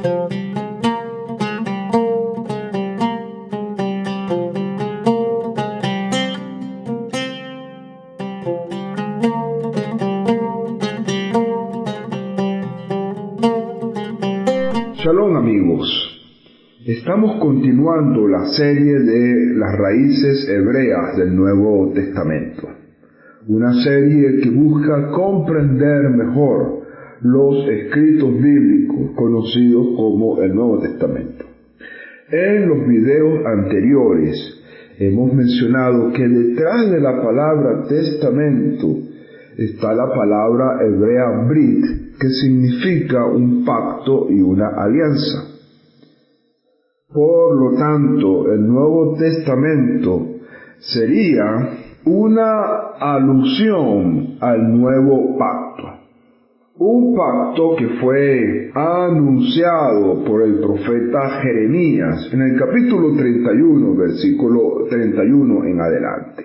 Shalom amigos, estamos continuando la serie de las raíces hebreas del Nuevo Testamento, una serie que busca comprender mejor los escritos bíblicos conocidos como el Nuevo Testamento. En los videos anteriores hemos mencionado que detrás de la palabra testamento está la palabra hebrea brit, que significa un pacto y una alianza. Por lo tanto, el Nuevo Testamento sería una alusión al nuevo pacto. Un pacto que fue anunciado por el profeta Jeremías en el capítulo 31, versículo 31 en adelante.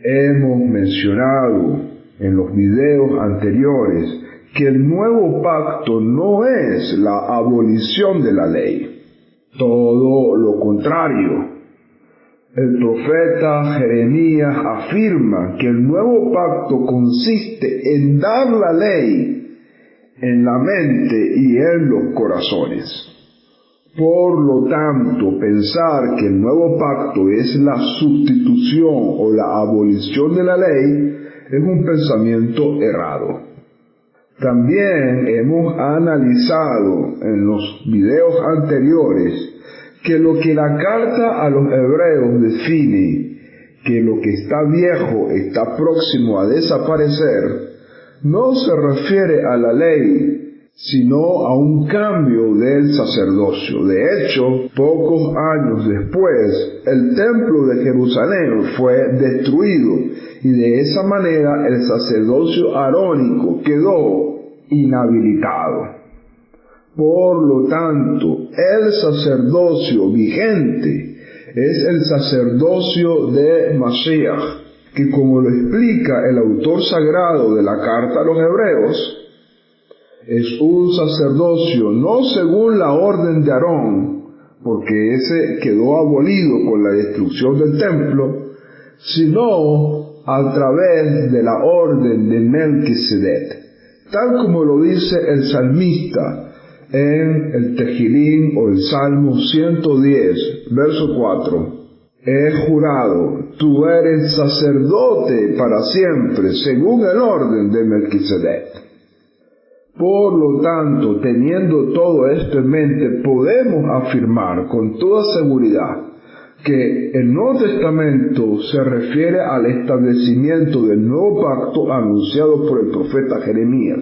Hemos mencionado en los videos anteriores que el nuevo pacto no es la abolición de la ley. Todo lo contrario. El profeta Jeremías afirma que el nuevo pacto consiste en dar la ley en la mente y en los corazones. Por lo tanto, pensar que el nuevo pacto es la sustitución o la abolición de la ley es un pensamiento errado. También hemos analizado en los videos anteriores que lo que la carta a los hebreos define, que lo que está viejo está próximo a desaparecer, no se refiere a la ley, sino a un cambio del sacerdocio. De hecho, pocos años después, el templo de Jerusalén fue destruido y de esa manera el sacerdocio arónico quedó inhabilitado. Por lo tanto, el sacerdocio vigente es el sacerdocio de Mashiach, que como lo explica el autor sagrado de la carta a los hebreos, es un sacerdocio no según la orden de Aarón, porque ese quedó abolido con la destrucción del templo, sino a través de la orden de Melquisedec, tal como lo dice el salmista en el Tejilín o el Salmo 110, verso 4. He jurado, tú eres sacerdote para siempre, según el orden de Melquisedec. Por lo tanto, teniendo todo esto en mente, podemos afirmar con toda seguridad que el Nuevo Testamento se refiere al establecimiento del nuevo pacto anunciado por el profeta Jeremías.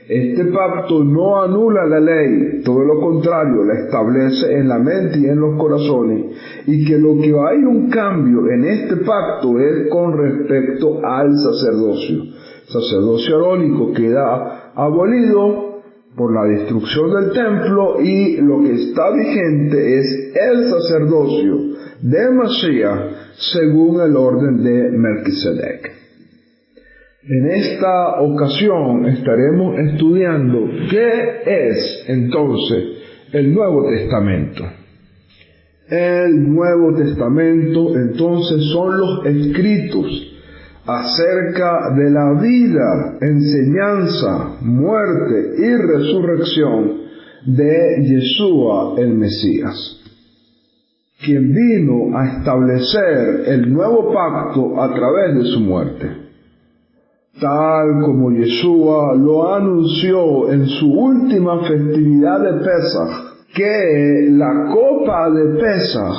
Este pacto no anula la ley, todo lo contrario, la establece en la mente y en los corazones, y que lo que va a ir un cambio en este pacto es con respecto al sacerdocio. El sacerdocio arónico queda abolido por la destrucción del templo y lo que está vigente es el sacerdocio de Mashiach según el orden de Melquisedec. En esta ocasión estaremos estudiando qué es entonces el Nuevo Testamento. El Nuevo Testamento entonces son los escritos acerca de la vida, enseñanza, muerte y resurrección de Yeshua el Mesías, quien vino a establecer el nuevo pacto a través de su muerte. Tal como Yeshua lo anunció en su última festividad de Pesaj, que la copa de Pesaj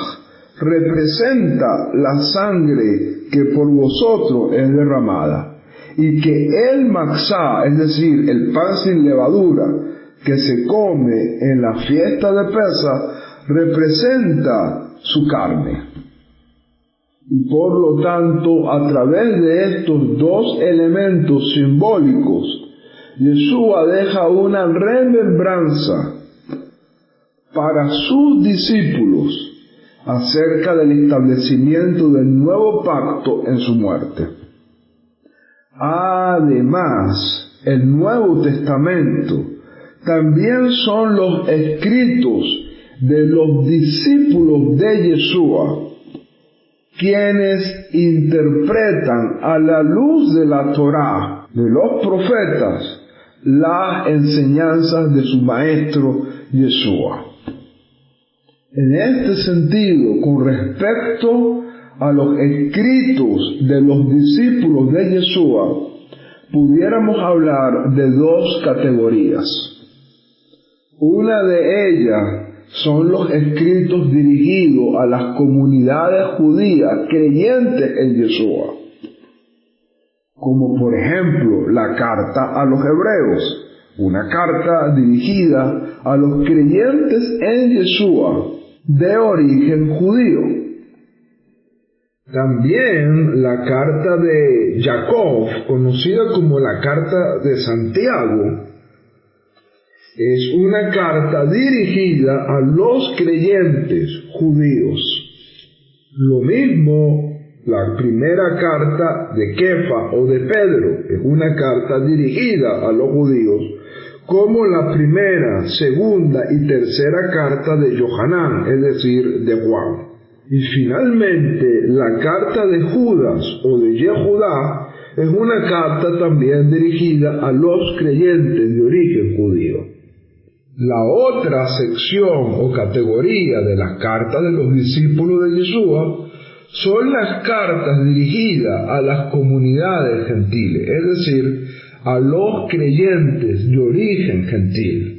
representa la sangre que por vosotros es derramada, y que el matzá, es decir, el pan sin levadura, que se come en la fiesta de Pesaj, representa su carne. Y por lo tanto, a través de estos dos elementos simbólicos, Yeshua deja una remembranza para sus discípulos acerca del establecimiento del nuevo pacto en su muerte. Además, el Nuevo Testamento también son los escritos de los discípulos de Yeshua, quienes interpretan a la luz de la Torá, de los profetas, las enseñanzas de su maestro Yeshua. En este sentido, con respecto a los escritos de los discípulos de Yeshua, pudiéramos hablar de dos categorías. Una de ellas son los escritos dirigidos a las comunidades judías creyentes en Yeshua, como por ejemplo la carta a los hebreos, una carta dirigida a los creyentes en Yeshua de origen judío. También la carta de Jacob, conocida como la carta de Santiago, es una carta dirigida a los creyentes judíos. Lo mismo la primera carta de Kefa o de Pedro, es una carta dirigida a los judíos, como la primera, segunda y tercera carta de Yohanan, es decir, de Juan. Y finalmente la carta de Judas o de Yehudá es una carta también dirigida a los creyentes de origen judío. La otra sección o categoría de las cartas de los discípulos de Yeshua son las cartas dirigidas a las comunidades gentiles, es decir, a los creyentes de origen gentil.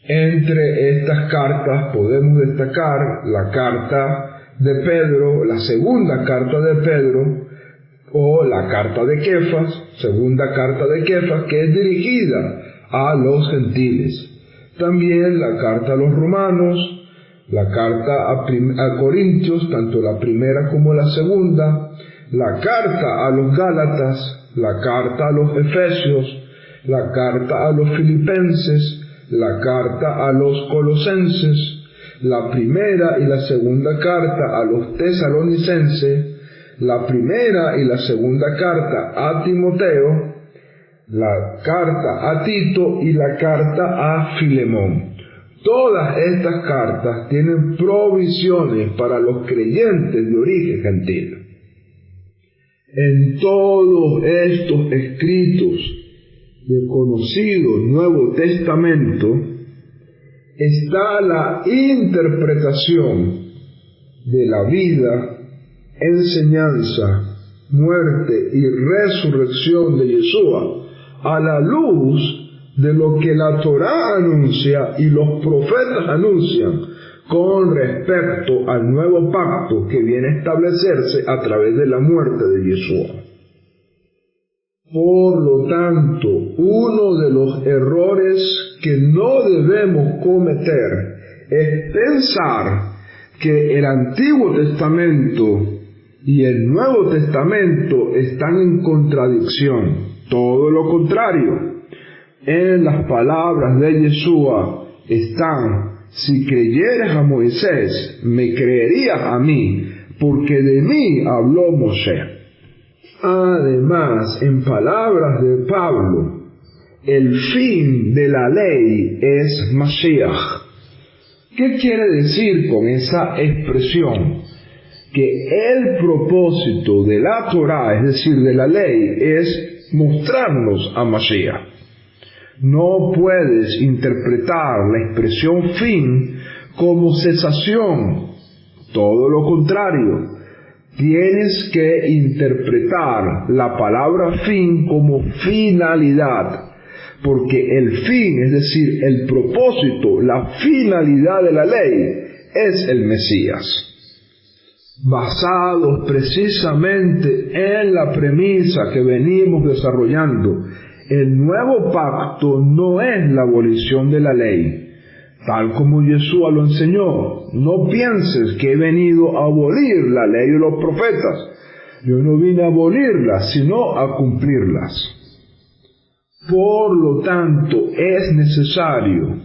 Entre estas cartas podemos destacar la carta de Pedro, la segunda carta de Pedro, o la carta de Kefas, segunda carta de Kefas, que es dirigida a los gentiles. También la carta a los romanos, la carta a Corintios, tanto la primera como la segunda, la carta a los Gálatas, la carta a los Efesios, la carta a los Filipenses, la carta a los Colosenses, la primera y la segunda carta a los Tesalonicenses, la primera y la segunda carta a Timoteo, la carta a Tito y la carta a Filemón. Todas estas cartas tienen provisiones para los creyentes de origen gentil. En todos estos escritos del conocido Nuevo Testamento está la interpretación de la vida, enseñanza, muerte y resurrección de Yeshua a la luz de lo que la Torá anuncia y los profetas anuncian con respecto al nuevo pacto que viene a establecerse a través de la muerte de Yeshua. Por lo tanto, uno de los errores que no debemos cometer es pensar que el Antiguo Testamento y el Nuevo Testamento están en contradicción. Todo lo contrario. En las palabras de Yeshua están: si creyeres a Moisés, me creerías a mí, porque de mí habló Moshe. Además, en palabras de Pablo, el fin de la ley es Mashiach. ¿Qué quiere decir con esa expresión? Que el propósito de la Torá, es decir, de la ley, es mostrarnos a Mashiach. No puedes interpretar la expresión fin como cesación, todo lo contrario. Tienes que interpretar la palabra fin como finalidad, porque el fin, es decir, el propósito, la finalidad de la ley, es el Mesías. Basados precisamente en la premisa que venimos desarrollando, el nuevo pacto no es la abolición de la ley, tal como Yeshua lo enseñó. No pienses que he venido a abolir la ley de los profetas. Yo no vine a abolirlas, sino a cumplirlas. Por lo tanto, es necesario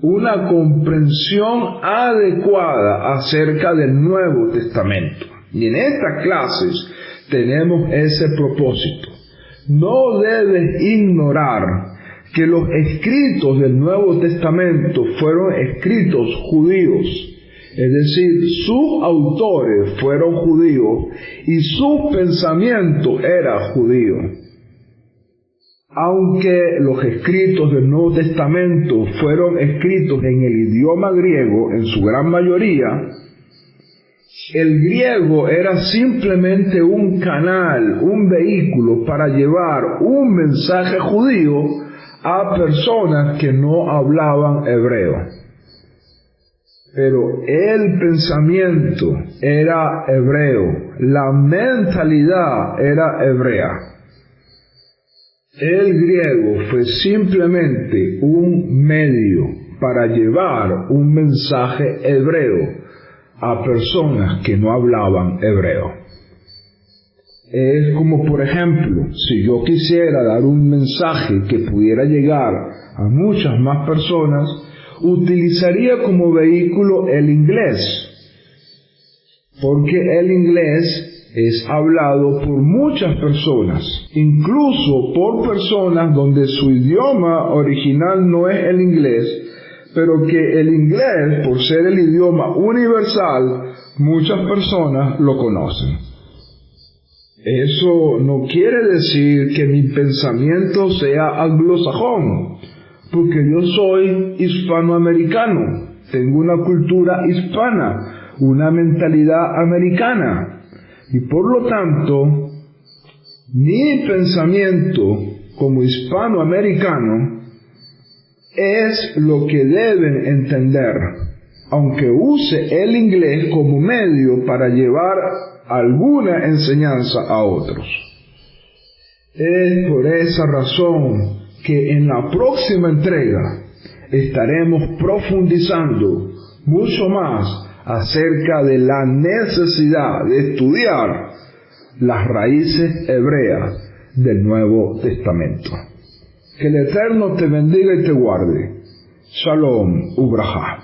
una comprensión adecuada acerca del Nuevo Testamento. Y en estas clases tenemos ese propósito. No debes ignorar que los escritos del Nuevo Testamento fueron escritos judíos, es decir, sus autores fueron judíos y su pensamiento era judío. Aunque los escritos del Nuevo Testamento fueron escritos en el idioma griego en su gran mayoría, el griego era simplemente un canal, un vehículo para llevar un mensaje judío a personas que no hablaban hebreo. Pero el pensamiento era hebreo, la mentalidad era hebrea. El griego fue simplemente un medio para llevar un mensaje hebreo a personas que no hablaban hebreo. Es como, por ejemplo, si yo quisiera dar un mensaje que pudiera llegar a muchas más personas, utilizaría como vehículo el inglés, porque el inglés es hablado por muchas personas, incluso por personas donde su idioma original no es el inglés, pero que el inglés, por ser el idioma universal, muchas personas lo conocen. Eso no quiere decir que mi pensamiento sea anglosajón, porque yo soy hispanoamericano, tengo una cultura hispana, una mentalidad americana, y por lo tanto, mi pensamiento como hispanoamericano es lo que deben entender, aunque use el inglés como medio para llevar alguna enseñanza a otros. Es por esa razón que en la próxima entrega estaremos profundizando mucho más acerca de la necesidad de estudiar las raíces hebreas del Nuevo Testamento. Que el Eterno te bendiga y te guarde. Shalom Ubrajá.